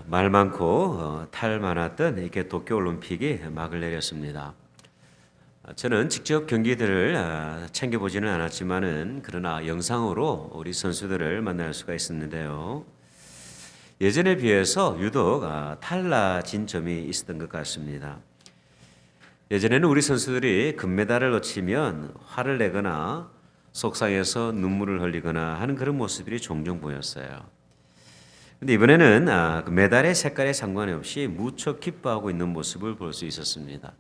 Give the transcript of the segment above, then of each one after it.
말 많고 탈 많았던 이렇게 도쿄올림픽이 막을 내렸습니다. 저는 직접 경기들을 챙겨보지는 않았지만은 그러나 영상으로 우리 선수들을 만날 수가 있었는데요. 예전에 비해서 유독 달라진 점이 있었던 것 같습니다. 예전에는 우리 선수들이 금메달을 놓치면 화를 내거나 속상해서 눈물을 흘리거나 하는 그런 모습들이 종종 보였어요. 근데 이번에는 그 메달의 색깔에 상관없이 무척 기뻐하고 있는 모습을 볼 수 있었습니다.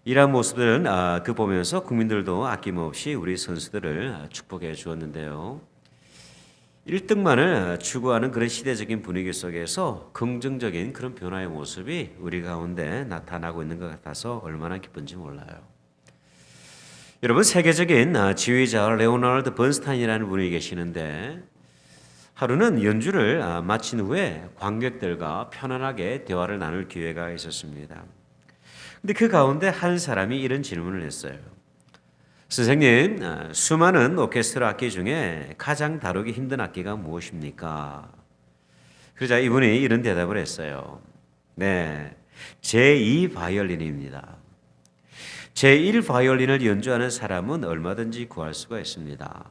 이러한 모습들은 그 보면서 국민들도 아낌없이 우리 선수들을 축복해 주었는데요. 1등만을 추구하는 그런 시대적인 분위기 속에서 긍정적인 그런 변화의 모습이 우리 가운데 나타나고 있는 것 같아서 얼마나 기쁜지 몰라요. 여러분, 세계적인 지휘자 레오나르드 번스타인이라는 분이 계시는데 하루는 연주를 마친 후에 관객들과 편안하게 대화를 나눌 기회가 있었습니다. 근데 그 가운데 한 사람이 이런 질문을 했어요. 선생님, 수많은 오케스트라 악기 중에 가장 다루기 힘든 악기가 무엇입니까? 그러자 이분이 이런 대답을 했어요. 네, 제2 바이올린입니다. 제1 바이올린을 연주하는 사람은 얼마든지 구할 수가 있습니다.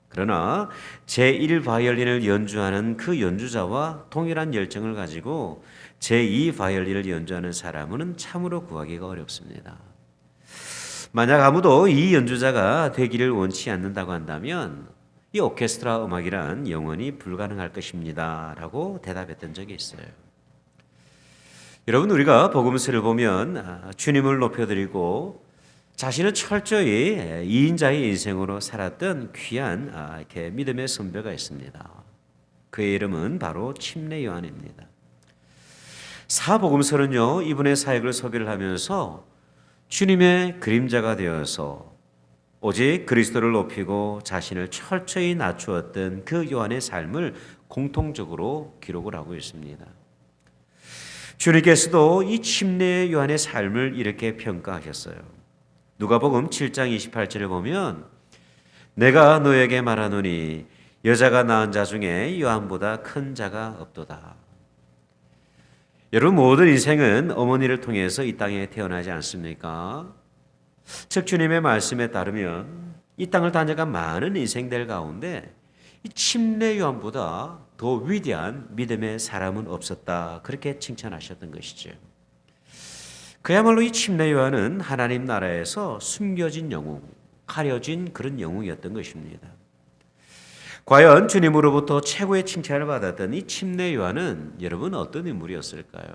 그러나 제1 바이올린을 연주하는 그 연주자와 동일한 열정을 가지고 제2 바이올린을 연주하는 사람은 참으로 구하기가 어렵습니다. 만약 아무도 이 연주자가 되기를 원치 않는다고 한다면 이 오케스트라 음악이란 영원히 불가능할 것입니다. 라고 대답했던 적이 있어요. 여러분, 우리가 복음서를 보면 주님을 높여드리고 자신은 철저히 2인자의 인생으로 살았던 귀한 이렇게 믿음의 선배가 있습니다. 그의 이름은 바로 침례 요한입니다. 사복음서는요, 이분의 사역을 소개를 하면서 주님의 그림자가 되어서 오직 그리스도를 높이고 자신을 철저히 낮추었던 그 요한의 삶을 공통적으로 기록을 하고 있습니다. 주님께서도 이 침례 요한의 삶을 이렇게 평가하셨어요. 누가복음 7장 28절을 보면 내가 너에게 말하노니 여자가 낳은 자 중에 요한보다 큰 자가 없도다. 여러분, 모든 인생은 어머니를 통해서 이 땅에 태어나지 않습니까? 즉 주님의 말씀에 따르면 이 땅을 다녀간 많은 인생들 가운데 이 침례 요한보다 더 위대한 믿음의 사람은 없었다. 그렇게 칭찬하셨던 것이죠. 그야말로 이 침례 요한은 하나님 나라에서 숨겨진 영웅, 가려진 그런 영웅이었던 것입니다. 과연 주님으로부터 최고의 칭찬을 받았던 이 침례 요한은 여러분 어떤 인물이었을까요?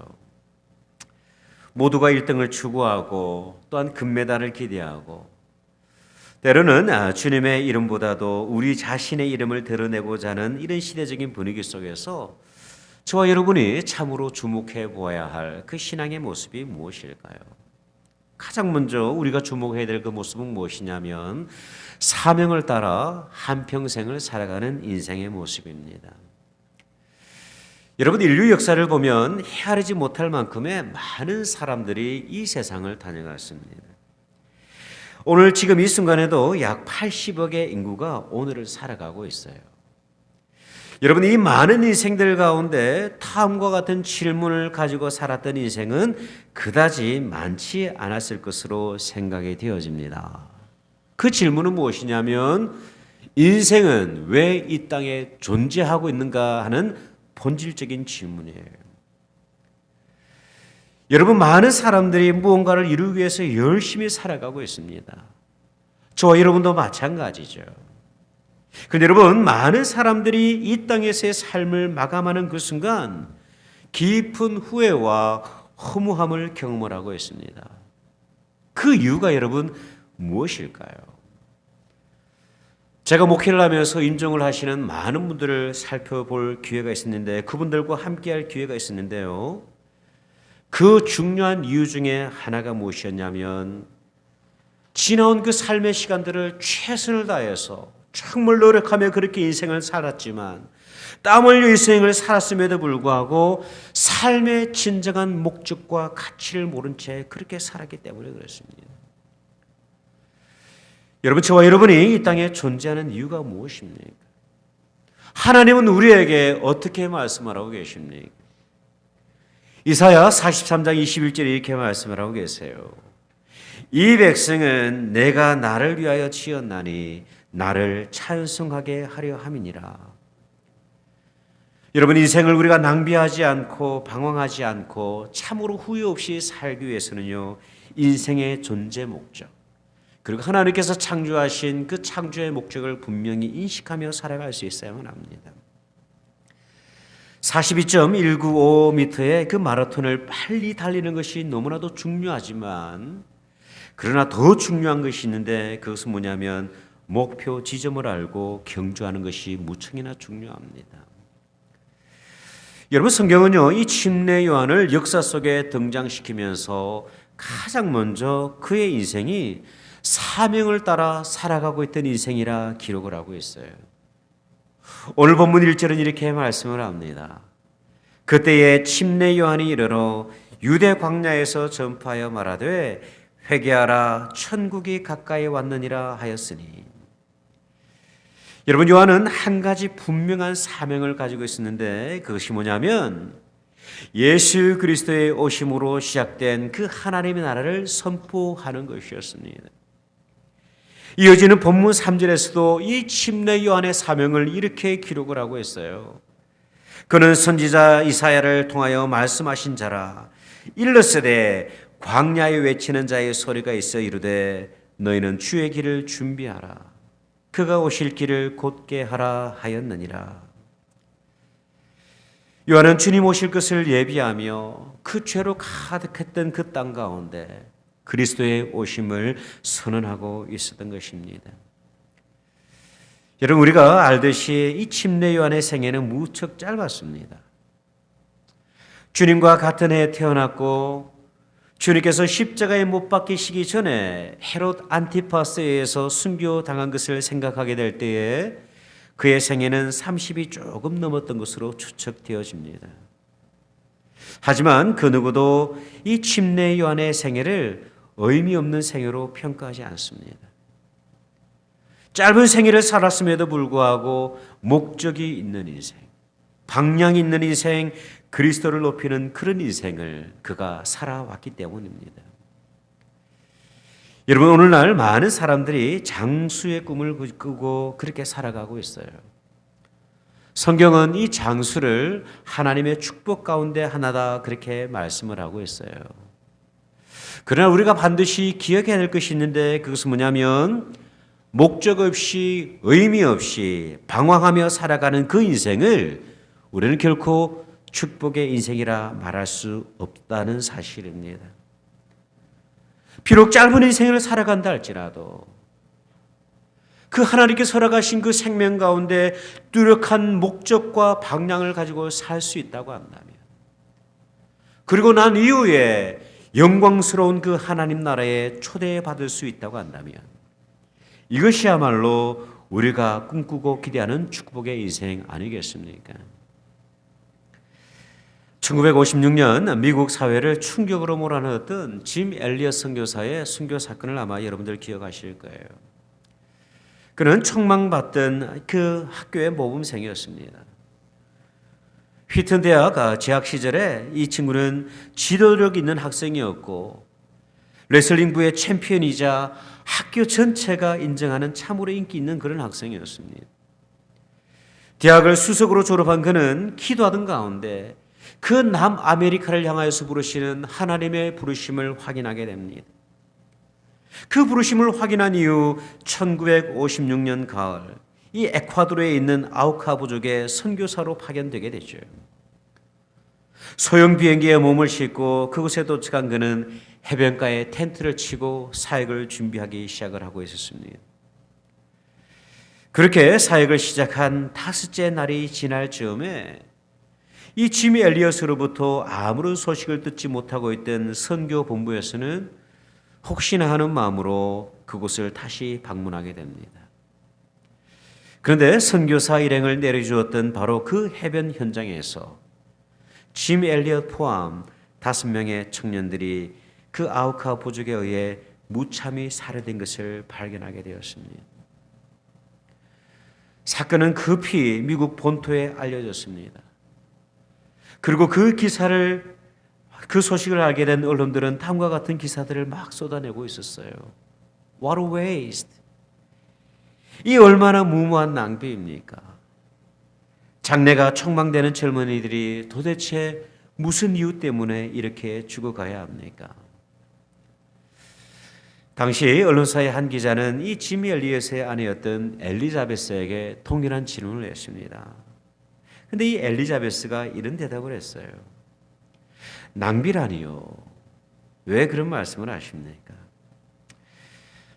모두가 1등을 추구하고 또한 금메달을 기대하고 때로는 주님의 이름보다도 우리 자신의 이름을 드러내고자 하는 이런 시대적인 분위기 속에서 저와 여러분이 참으로 주목해 보아야 할 그 신앙의 모습이 무엇일까요? 가장 먼저 우리가 주목해야 될 그 모습은 무엇이냐면 사명을 따라 한평생을 살아가는 인생의 모습입니다. 여러분, 인류 역사를 보면 헤아리지 못할 만큼의 많은 사람들이 이 세상을 다녀갔습니다. 오늘 지금 이 순간에도 약 80억의 인구가 오늘을 살아가고 있어요. 여러분, 이 많은 인생들 가운데 다음과 같은 질문을 가지고 살았던 인생은 그다지 많지 않았을 것으로 생각이 되어집니다. 그 질문은 무엇이냐면 인생은 왜 이 땅에 존재하고 있는가 하는 본질적인 질문이에요. 여러분, 많은 사람들이 무언가를 이루기 위해서 열심히 살아가고 있습니다. 저와 여러분도 마찬가지죠. 그런데 여러분, 많은 사람들이 이 땅에서의 삶을 마감하는 그 순간 깊은 후회와 허무함을 경험을 하고 있습니다. 그 이유가 여러분 무엇일까요? 제가 목회를 하면서 인정을 하시는 많은 분들을 살펴볼 기회가 있었는데 그분들과 함께할 기회가 있었는데요. 그 중요한 이유 중에 하나가 무엇이었냐면 지나온 그 삶의 시간들을 최선을 다해서 정말 노력하며 그렇게 인생을 살았지만 땀 흘려 인생을 살았음에도 불구하고 삶의 진정한 목적과 가치를 모른 채 그렇게 살았기 때문에 그렇습니다. 여러분, 저와 여러분이 이 땅에 존재하는 이유가 무엇입니까? 하나님은 우리에게 어떻게 말씀하라고 계십니까? 이사야 43장 21절에 이렇게 말씀을 하고 계세요. 이 백성은 내가 나를 위하여 지었나니 나를 찬송하게 하려 함이니라. 여러분, 인생을 우리가 낭비하지 않고 방황하지 않고 참으로 후회 없이 살기 위해서는요, 인생의 존재 목적, 그리고 하나님께서 창조하신 그 창조의 목적을 분명히 인식하며 살아갈 수 있어야만 합니다. 42.195m의 그 마라톤을 빨리 달리는 것이 너무나도 중요하지만, 그러나 더 중요한 것이 있는데, 그것은 뭐냐면 목표 지점을 알고 경주하는 것이 무척이나 중요합니다. 여러분, 성경은요, 이 침례 요한을 역사 속에 등장시키면서 가장 먼저 그의 인생이 사명을 따라 살아가고 있던 인생이라 기록을 하고 있어요. 오늘 본문 1절은 이렇게 말씀을 합니다. 그때에 침례 요한이 이르러 유대 광야에서 전파하여 말하되 회개하라, 천국이 가까이 왔느니라 하였으니. 여러분, 요한은 한 가지 분명한 사명을 가지고 있었는데, 그것이 뭐냐면 예수 그리스도의 오심으로 시작된 그 하나님의 나라를 선포하는 것이었습니다. 이어지는 본문 3절에서도 이 침례 요한의 사명을 이렇게 기록을 하고 있어요. 그는 선지자 이사야를 통하여 말씀하신 자라. 일렀으되 광야에 외치는 자의 소리가 있어 이르되 너희는 주의 길을 준비하라. 그가 오실 길을 곧게 하라 하였느니라. 요한은 주님 오실 것을 예비하며 그 죄로 가득했던 그 땅 가운데 그리스도의 오심을 선언하고 있었던 것입니다. 여러분, 우리가 알듯이 이 침례 요한의 생애는 무척 짧았습니다. 주님과 같은 해에 태어났고, 주님께서 십자가에 못 박히시기 전에 헤롯 안티파스에 의해서 순교당한 것을 생각하게 될 때에 그의 생애는 30이 조금 넘었던 것으로 추측되어집니다. 하지만 그 누구도 이 침례 요한의 생애를 의미 없는 생애로 평가하지 않습니다. 짧은 생애를 살았음에도 불구하고 목적이 있는 인생, 방향이 있는 인생, 그리스도를 높이는 그런 인생을 그가 살아왔기 때문입니다. 여러분, 오늘날 많은 사람들이 장수의 꿈을 꾸고 그렇게 살아가고 있어요. 성경은 이 장수를 하나님의 축복 가운데 하나다 그렇게 말씀을 하고 있어요. 그러나 우리가 반드시 기억해야 할 것이 있는데, 그것은 뭐냐면 목적 없이 의미 없이 방황하며 살아가는 그 인생을 우리는 결코 축복의 인생이라 말할 수 없다는 사실입니다. 비록 짧은 인생을 살아간다 할지라도 그 하나님께서 허락하신 그 생명 가운데 뚜렷한 목적과 방향을 가지고 살 수 있다고 한다면, 그리고 난 이후에 영광스러운 그 하나님 나라에 초대받을 수 있다고 한다면, 이것이야말로 우리가 꿈꾸고 기대하는 축복의 인생 아니겠습니까? 1956년 미국 사회를 충격으로 몰아넣었던 짐 엘리엇 선교사의 순교 사건을 아마 여러분들 기억하실 거예요. 그는 촉망받던 그 학교의 모범생이었습니다. 휘튼 대학 재학 시절에 이 친구는 지도력 있는 학생이었고, 레슬링부의 챔피언이자 학교 전체가 인정하는 참으로 인기 있는 그런 학생이었습니다. 대학을 수석으로 졸업한 그는 기도하던 가운데 그 남아메리카를 향하여서 부르시는 하나님의 부르심을 확인하게 됩니다. 그 부르심을 확인한 이후 1956년 가을, 이 에콰도르에 있는 아우카 부족의 선교사로 파견되게 되죠. 소형 비행기에 몸을 싣고 그곳에 도착한 그는 해변가에 텐트를 치고 사역을 준비하기 시작을 하고 있었습니다. 그렇게 사역을 시작한 5째 날이 지날 즈음에 이 짐 엘리엇으로부터 아무런 소식을 듣지 못하고 있던 선교 본부에서는 혹시나 하는 마음으로 그곳을 다시 방문하게 됩니다. 그런데 선교사 일행을 내려주었던 바로 그 해변 현장에서 짐 엘리엇 포함 5명의 청년들이 그 아우카 부족에 의해 무참히 살해된 것을 발견하게 되었습니다. 사건은 급히 미국 본토에 알려졌습니다. 그리고 그 기사를 그 소식을 알게 된 언론들은 다음과 같은 기사들을 막 쏟아내고 있었어요. What a waste. 이 얼마나 무모한 낭비입니까? 장래가 촉망되는 젊은이들이 도대체 무슨 이유 때문에 이렇게 죽어가야 합니까? 당시 언론사의 한 기자는 이 짐 엘리엇의 아내였던 엘리자베스에게 동일한 질문을 했습니다. 근데 이 엘리자베스가 이런 대답을 했어요. 낭비라니요. 왜 그런 말씀을 하십니까?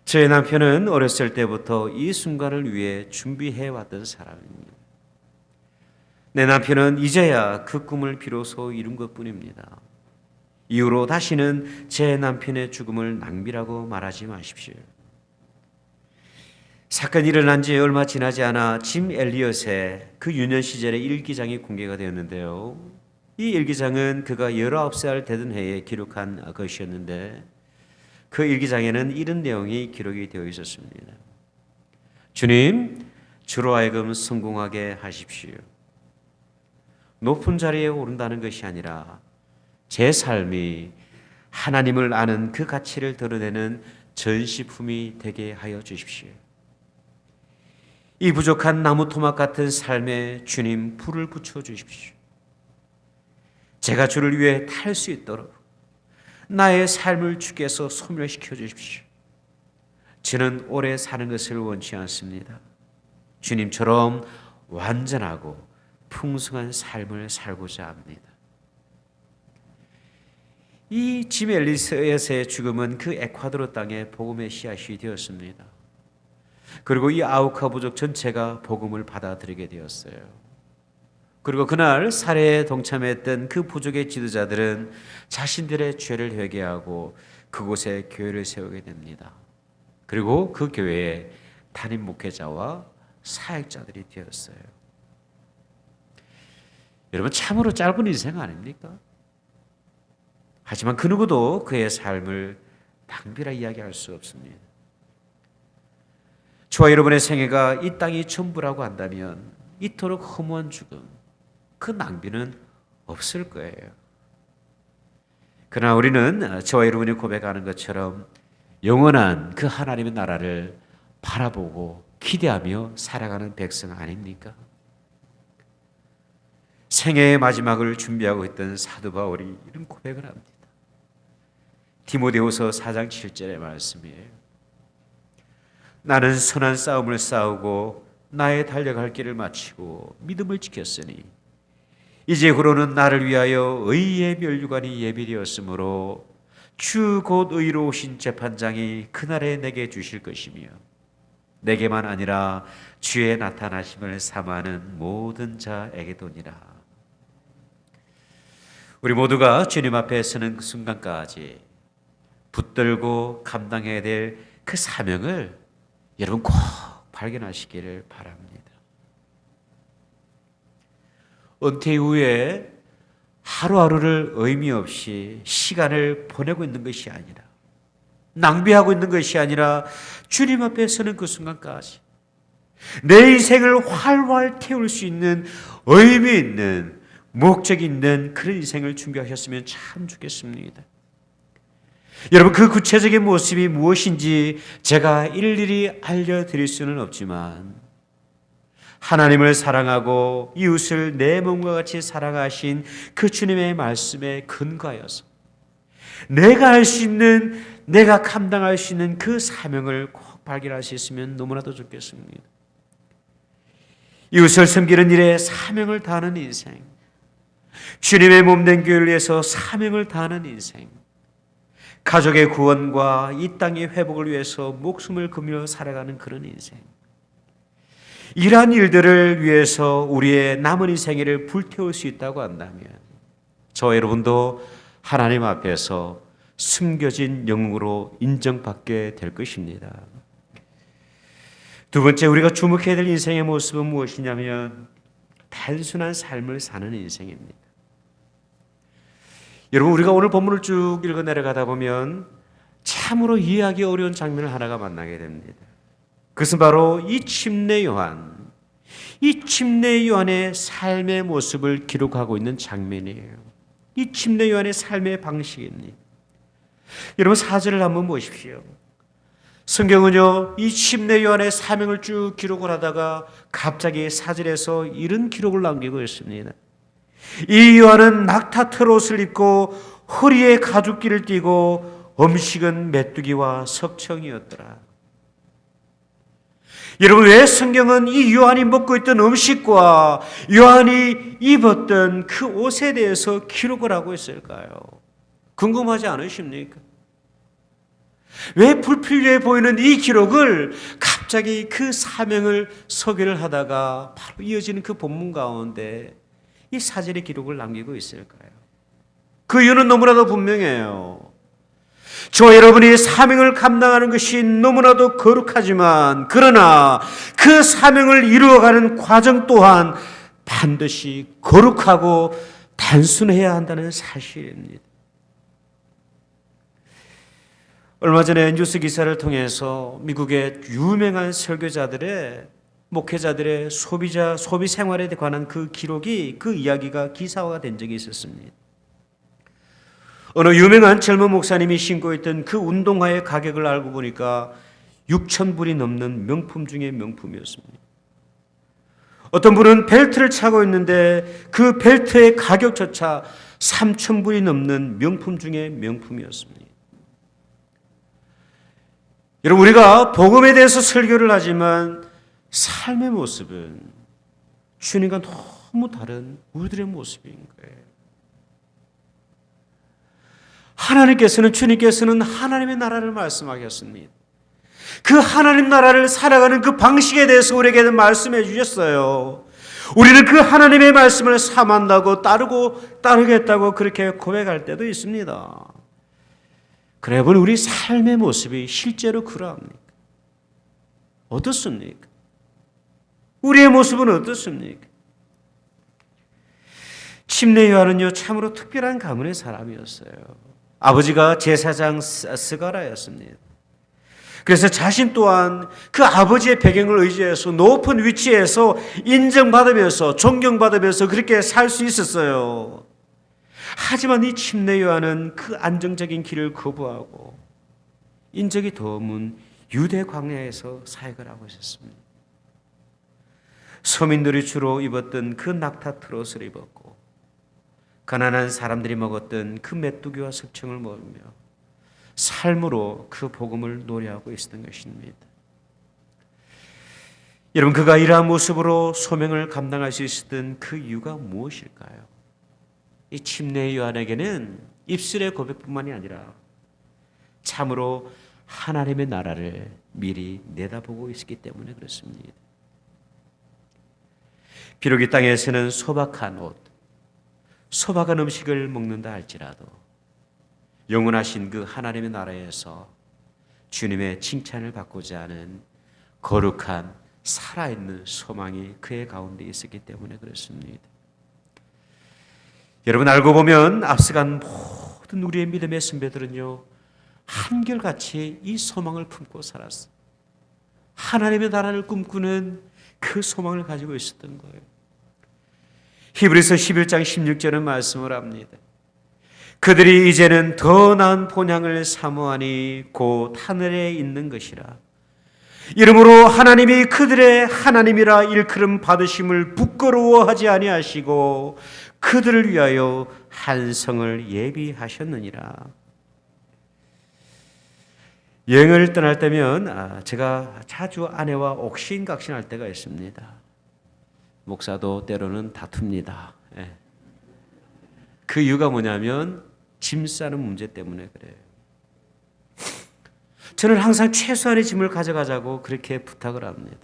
저의 남편은 어렸을 때부터 이 순간을 위해 준비해 왔던 사람입니다. 내 남편은 이제야 그 꿈을 비로소 이룬 것뿐입니다. 이후로 다시는 제 남편의 죽음을 낭비라고 말하지 마십시오. 사건이 일어난 지 얼마 지나지 않아 짐 엘리엇의 그 유년 시절의 일기장이 공개가 되었는데요. 이 일기장은 그가 19살 되던 해에 기록한 것이었는데 그 일기장에는 이런 내용이 기록이 되어 있었습니다. 주님, 주로 하여금 성공하게 하십시오. 높은 자리에 오른다는 것이 아니라 제 삶이 하나님을 아는 그 가치를 드러내는 전시품이 되게 하여 주십시오. 이 부족한 나무 토막 같은 삶에 주님 불을 붙여 주십시오. 제가 주를 위해 탈 수 있도록 나의 삶을 주께서 소멸시켜 주십시오. 저는 오래 사는 것을 원치 않습니다. 주님처럼 완전하고 풍성한 삶을 살고자 합니다. 이 짐 엘리엇의 죽음은 그 에콰도르 땅에 복음의 씨앗이 되었습니다. 그리고 이 아우카 부족 전체가 복음을 받아들이게 되었어요. 그리고 그날 살해에 동참했던 그 부족의 지도자들은 자신들의 죄를 회개하고 그곳에 교회를 세우게 됩니다. 그리고 그 교회에 담임 목회자와 사역자들이 되었어요. 여러분, 참으로 짧은 인생 아닙니까? 하지만 그 누구도 그의 삶을 낭비라 이야기할 수 없습니다. 저와 여러분의 생애가 이 땅이 전부라고 한다면 이토록 허무한 죽음, 그 낭비는 없을 거예요. 그러나 우리는 저와 여러분이 고백하는 것처럼 영원한 그 하나님의 나라를 바라보고 기대하며 살아가는 백성 아닙니까? 생애의 마지막을 준비하고 있던 사도 바울이 이런 고백을 합니다. 디모데후서 4장 7절의 말씀이에요. 나는 선한 싸움을 싸우고 나의 달려갈 길을 마치고 믿음을 지켰으니 이제후로는 나를 위하여 의의 면류관이 예비되었으므로 주 곧 의로우신 재판장이 그날에 내게 주실 것이며 내게만 아니라 주의 나타나심을 사모하는 모든 자에게도니라. 우리 모두가 주님 앞에 서는 그 순간까지 붙들고 감당해야 될 그 사명을 여러분 꼭 발견하시기를 바랍니다. 은퇴 이후에 하루하루를 의미 없이 시간을 보내고 있는 것이 아니라, 낭비하고 있는 것이 아니라 주님 앞에 서는 그 순간까지 내 인생을 활활 태울 수 있는 의미 있는 목적 있는 그런 인생을 준비하셨으면 참 좋겠습니다. 여러분, 그 구체적인 모습이 무엇인지 제가 일일이 알려드릴 수는 없지만 하나님을 사랑하고 이웃을 내 몸과 같이 사랑하신 그 주님의 말씀에 근거하여서 내가 할 수 있는, 내가 감당할 수 있는 그 사명을 꼭 발견할 수 있으면 너무나도 좋겠습니다. 이웃을 섬기는 일에 사명을 다하는 인생, 주님의 몸된 교회를 위해서 사명을 다하는 인생, 가족의 구원과 이 땅의 회복을 위해서 목숨을 금여 살아가는 그런 인생, 이러한 일들을 위해서 우리의 남은 인생을 불태울 수 있다고 한다면 저와 여러분도 하나님 앞에서 숨겨진 영웅으로 인정받게 될 것입니다. 두 번째, 우리가 주목해야 될 인생의 모습은 무엇이냐면 단순한 삶을 사는 인생입니다. 여러분, 우리가 오늘 본문을 쭉 읽어 내려가다 보면 참으로 이해하기 어려운 장면을 하나가 만나게 됩니다. 그것은 바로 이 침례 요한의 삶의 모습을 기록하고 있는 장면이에요. 이 침례 요한의 삶의 방식입니다. 여러분 4절을 한번 보십시오. 성경은요, 이 침례 요한의 사명을 쭉 기록을 하다가 갑자기 4절에서 이런 기록을 남기고 있습니다. 이 요한은 낙타털 옷을 입고 허리에 가죽띠를 띠고 음식은 메뚜기와 석청이었더라. 여러분, 왜 성경은 이 요한이 먹고 있던 음식과 요한이 입었던 그 옷에 대해서 기록을 하고 있을까요? 궁금하지 않으십니까? 왜 불필요해 보이는 이 기록을 갑자기 그 사명을 소개를 하다가 바로 이어지는 그 본문 가운데 이 4절의 기록을 남기고 있을까요? 그 이유는 너무나도 분명해요. 저와 여러분이 사명을 감당하는 것이 너무나도 거룩하지만, 그러나 그 사명을 이루어가는 과정 또한 반드시 거룩하고 단순해야 한다는 사실입니다. 얼마 전에 뉴스 기사를 통해서 미국의 유명한 설교자들의 목회자들의 소비 생활에 관한 그 기록이, 그 이야기가 기사화가 된 적이 있었습니다. 어느 유명한 젊은 목사님이 신고 있던 그 운동화의 가격을 알고 보니까 6,000불이 넘는 명품 중의 명품이었습니다. 어떤 분은 벨트를 차고 있는데 그 벨트의 가격조차 3,000불이 넘는 명품 중의 명품이었습니다. 여러분, 우리가 복음에 대해서 설교를 하지만 삶의 모습은 주님과 너무 다른 우리들의 모습인 거예요. 주님께서는 하나님의 나라를 말씀하셨습니다. 그 하나님 나라를 살아가는 그 방식에 대해서 우리에게 말씀해 주셨어요. 우리는 그 하나님의 말씀을 삼한다고 따르겠다고 그렇게 고백할 때도 있습니다. 그래 보니 우리 삶의 모습이 실제로 그러합니까? 어떻습니까? 우리의 모습은 어떻습니까? 침례 요한은요, 참으로 특별한 가문의 사람이었어요. 아버지가 제사장 스가랴였습니다. 그래서 자신 또한 그 아버지의 배경을 의지해서 높은 위치에서 인정받으면서 존경받으면서 그렇게 살 수 있었어요. 하지만 이 침례 요한은 그 안정적인 길을 거부하고 인적이 드문 유대 광야에서 사역을 하고 있었습니다. 서민들이 주로 입었던 그 낙타 트롯을 입었고 가난한 사람들이 먹었던 그 메뚜기와 석청을 먹으며 삶으로 그 복음을 노래하고 있었던 것입니다. 여러분, 그가 이러한 모습으로 소명을 감당할 수 있었던 그 이유가 무엇일까요? 이 침례 요한에게는 입술의 고백뿐만이 아니라 참으로 하나님의 나라를 미리 내다보고 있었기 때문에 그렇습니다. 비록 이 땅에서는 소박한 옷, 소박한 음식을 먹는다 할지라도 영원하신 그 하나님의 나라에서 주님의 칭찬을 받고자 하는 거룩한 살아있는 소망이 그의 가운데 있었기 때문에 그렇습니다. 여러분, 알고 보면 앞서간 모든 우리의 믿음의 선배들은요, 한결같이 이 소망을 품고 살았어요. 하나님의 나라를 꿈꾸는 그 소망을 가지고 있었던 거예요. 히브리서 11장 16절은 말씀을 합니다. 그들이 이제는 더 나은 본향을 사모하니 곧 하늘에 있는 것이라. 이러므로 하나님이 그들의 하나님이라 일컬음 받으심을 부끄러워하지 아니하시고 그들을 위하여 한 성을 예비하셨느니라. 여행을 떠날 때면 제가 자주 아내와 옥신각신할 때가 있습니다. 목사도 때로는 다툽니다. 그 이유가 뭐냐면 짐 싸는 문제 때문에 그래요. 저는 항상 최소한의 짐을 가져가자고 그렇게 부탁을 합니다.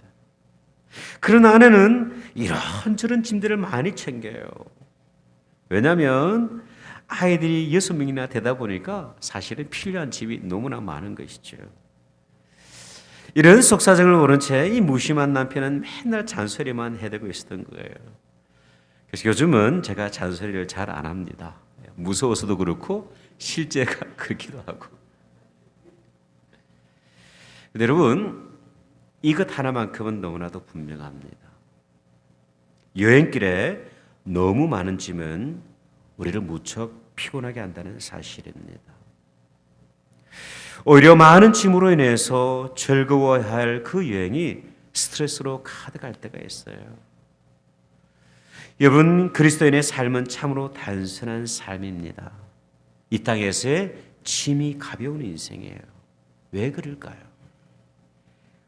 그러나 아내는 이런저런 짐들을 많이 챙겨요. 왜냐하면 아이들이 6명이나 되다 보니까 사실은 필요한 짐이 너무나 많은 것이죠. 이런 속사정을 모른 채 이 무심한 남편은 맨날 잔소리만 해대고 있었던 거예요. 그래서 요즘은 제가 잔소리를 잘 안 합니다. 무서워서도 그렇고 실제가 그렇기도 하고. 근데 여러분, 이것 하나만큼은 너무나도 분명합니다. 여행길에 너무 많은 짐은 우리를 무척 피곤하게 한다는 사실입니다. 오히려 많은 짐으로 인해서 즐거워야 할 그 여행이 스트레스로 가득할 때가 있어요. 여러분, 그리스도인의 삶은 참으로 단순한 삶입니다. 이 땅에서의 짐이 가벼운 인생이에요. 왜 그럴까요?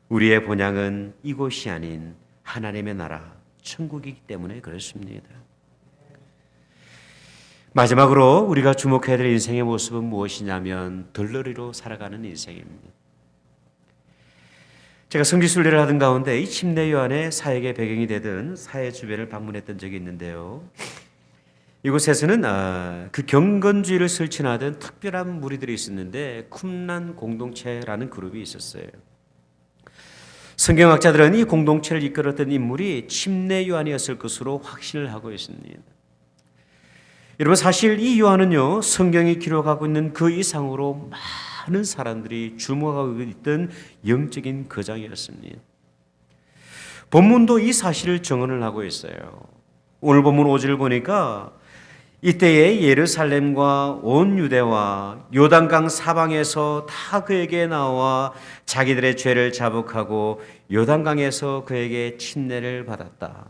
우리의 본향은 이곳이 아닌 하나님의 나라, 천국이기 때문에 그렇습니다. 마지막으로 우리가 주목해야 될 인생의 모습은 무엇이냐면 덜러리로 살아가는 인생입니다. 제가 성지순례를 하던 가운데 이 침례 요한의 사역의 배경이 되던 사회 주변을 방문했던 적이 있는데요. 이곳에서는 그 경건주의를 실천하던 특별한 무리들이 있었는데 쿰란 공동체라는 그룹이 있었어요. 성경학자들은 이 공동체를 이끌었던 인물이 침례 요한이었을 것으로 확신을 하고 있습니다. 여러분, 사실 이 요한은요, 성경이 기록하고 있는 그 이상으로 많은 사람들이 주목하고 있던 영적인 거장이었습니다. 본문도 이 사실을 증언을 하고 있어요. 오늘 본문 5절을 보니까 이때에 예루살렘과 온 유대와 요단강 사방에서 다 그에게 나와 자기들의 죄를 자복하고 요단강에서 그에게 침례를 받았다.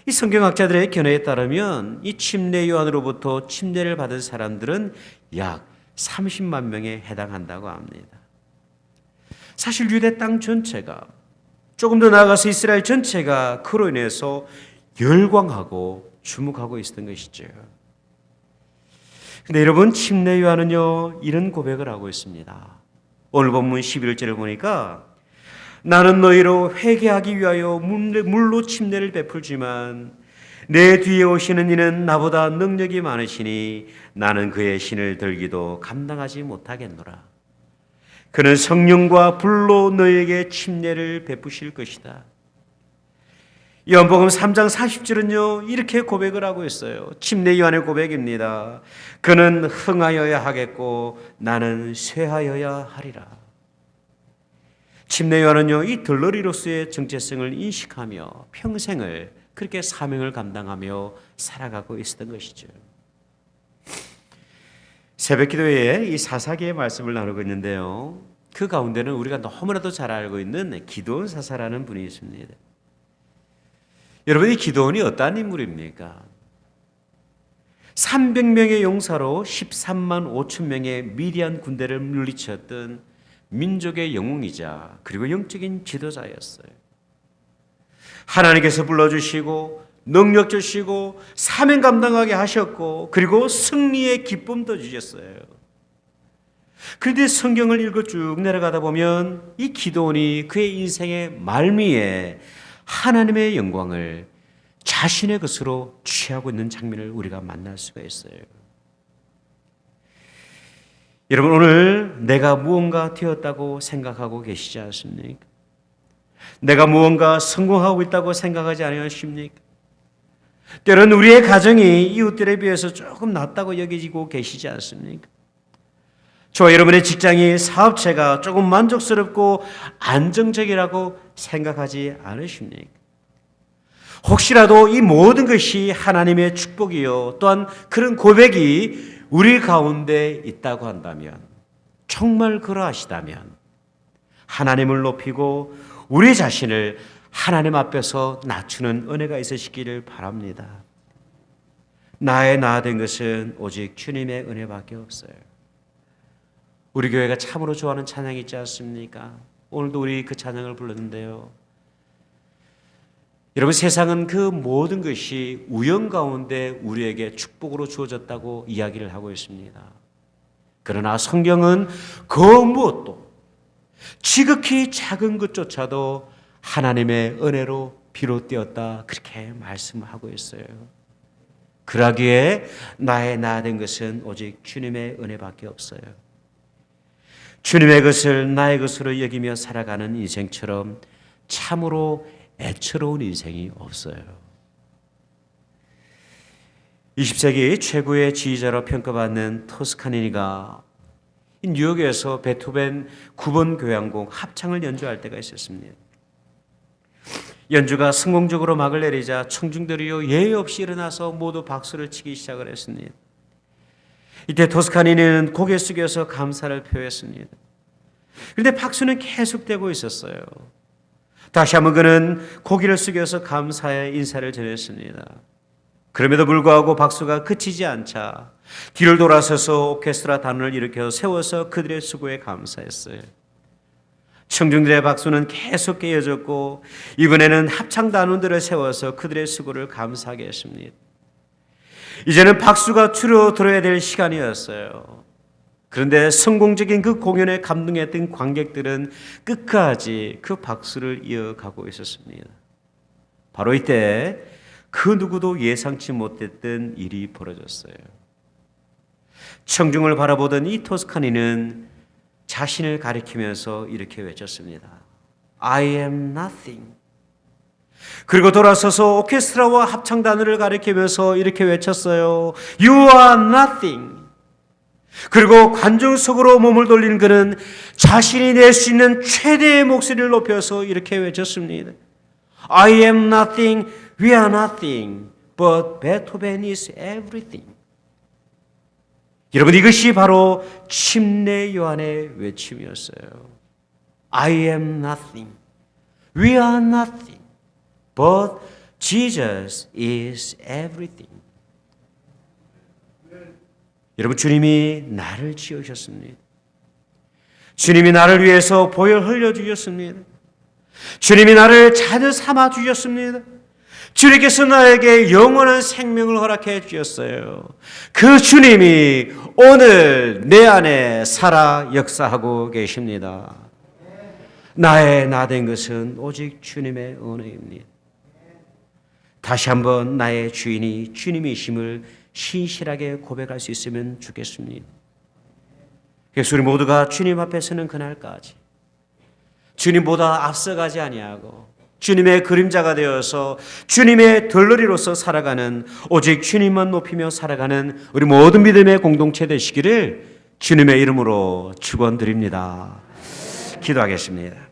이 성경학자들의 견해에 따르면 이 침례 요한으로부터 침례를 받은 사람들은 약 30만 명에 해당한다고 합니다. 사실 유대 땅 전체가, 조금 더 나아가서 이스라엘 전체가 그로 인해서 열광하고 주목하고 있었던 것이죠. 근데 여러분, 침례 요한은요, 이런 고백을 하고 있습니다. 오늘 본문 11절을 보니까 나는 너희로 회개하기 위하여 물로 침례를 베풀지만 내 뒤에 오시는 이는 나보다 능력이 많으시니 나는 그의 신을 들기도 감당하지 못하겠노라. 그는 성령과 불로 너희에게 침례를 베푸실 것이다. 요한복음 3장 40절은요, 이렇게 고백을 하고 있어요. 침례 요한의 고백입니다. 그는 흥하여야 하겠고 나는 쇠하여야 하리라. 침례 요한은요, 이 덜러리로서의 정체성을 인식하며 평생을 그렇게 사명을 감당하며 살아가고 있었던 것이죠. 새벽기도에 이 사사기의 말씀을 나누고 있는데요, 그 가운데는 우리가 너무나도 잘 알고 있는 기드온 사사라는 분이 있습니다. 여러분, 이 기드온이 어떠한 인물입니까? 300명의 용사로 13만 5천 명의 미디안 군대를 물리쳤던 민족의 영웅이자 그리고 영적인 지도자였어요. 하나님께서 불러주시고 능력 주시고 사명 감당하게 하셨고 그리고 승리의 기쁨도 주셨어요. 그런데 성경을 읽어 쭉 내려가다 보면 이 기드온이 그의 인생의 말미에 하나님의 영광을 자신의 것으로 취하고 있는 장면을 우리가 만날 수가 있어요. 여러분, 오늘 내가 무언가 되었다고 생각하고 계시지 않습니까? 내가 무언가 성공하고 있다고 생각하지 않으십니까? 때로는 우리의 가정이 이웃들에 비해서 조금 낫다고 여기고 계시지 않습니까? 저와 여러분의 직장이, 사업체가 조금 만족스럽고 안정적이라고 생각하지 않으십니까? 혹시라도 이 모든 것이 하나님의 축복이요, 또한 그런 고백이 우리 가운데 있다고 한다면, 정말 그러하시다면 하나님을 높이고 우리 자신을 하나님 앞에서 낮추는 은혜가 있으시기를 바랍니다. 나의 나 된 것은 오직 주님의 은혜밖에 없어요. 우리 교회가 참으로 좋아하는 찬양이 있지 않습니까? 오늘도 우리 그 찬양을 불렀는데요. 여러분, 세상은 그 모든 것이 우연 가운데 우리에게 축복으로 주어졌다고 이야기를 하고 있습니다. 그러나 성경은 그 무엇도, 지극히 작은 것조차도 하나님의 은혜로 비롯되었다, 그렇게 말씀하고 있어요. 그러기에 나의 나 된 것은 오직 주님의 은혜밖에 없어요. 주님의 것을 나의 것으로 여기며 살아가는 인생처럼 참으로 애처로운 인생이 없어요. 20세기 최고의 지휘자로 평가받는 토스카니니가 뉴욕에서 베토벤 9번 교향곡 합창을 연주할 때가 있었습니다. 연주가 성공적으로 막을 내리자 청중들이요 예의 없이 일어나서 모두 박수를 치기 시작을 했습니다. 이때 토스카니는 고개 숙여서 감사를 표했습니다. 그런데 박수는 계속되고 있었어요. 다시 한번 그는 고개를 숙여서 감사의 인사를 전했습니다. 그럼에도 불구하고 박수가 그치지 않자 뒤를 돌아서서 오케스트라 단원을 일으켜 세워서 그들의 수고에 감사했어요. 청중들의 박수는 계속 이어졌고 이번에는 합창 단원들을 세워서 그들의 수고를 감사하게 했습니다. 이제는 박수가 줄어들어야 될 시간이었어요. 그런데 성공적인 그 공연에 감동했던 관객들은 끝까지 그 박수를 이어가고 있었습니다. 바로 이때 그 누구도 예상치 못했던 일이 벌어졌어요. 청중을 바라보던 이 토스카니는 자신을 가리키면서 이렇게 외쳤습니다. I am nothing. 그리고 돌아서서 오케스트라와 합창단을 가리키면서 이렇게 외쳤어요. You are nothing. 그리고 관중 속으로 몸을 돌린 그는 자신이 낼 수 있는 최대의 목소리를 높여서 이렇게 외쳤습니다. I am nothing, we are nothing, but Beethoven is everything. 여러분, 이것이 바로 침례 요한의 외침이었어요. I am nothing, we are nothing, but Jesus is everything. 여러분, 주님이 나를 지으셨습니다. 주님이 나를 위해서 보혈 흘려주셨습니다. 주님이 나를 자녀 삼아 주셨습니다. 주님께서 나에게 영원한 생명을 허락해 주셨어요. 그 주님이 오늘 내 안에 살아 역사하고 계십니다. 나의 나 된 것은 오직 주님의 은혜입니다. 다시 한번 나의 주인이 주님이심을 신실하게 고백할 수 있으면 좋겠습니다. 그래서 우리 모두가 주님 앞에 서는 그날까지 주님보다 앞서가지 아니하고 주님의 그림자가 되어서 주님의 덜러리로서 살아가는, 오직 주님만 높이며 살아가는 우리 모든 믿음의 공동체 되시기를 주님의 이름으로 축원드립니다. 기도하겠습니다.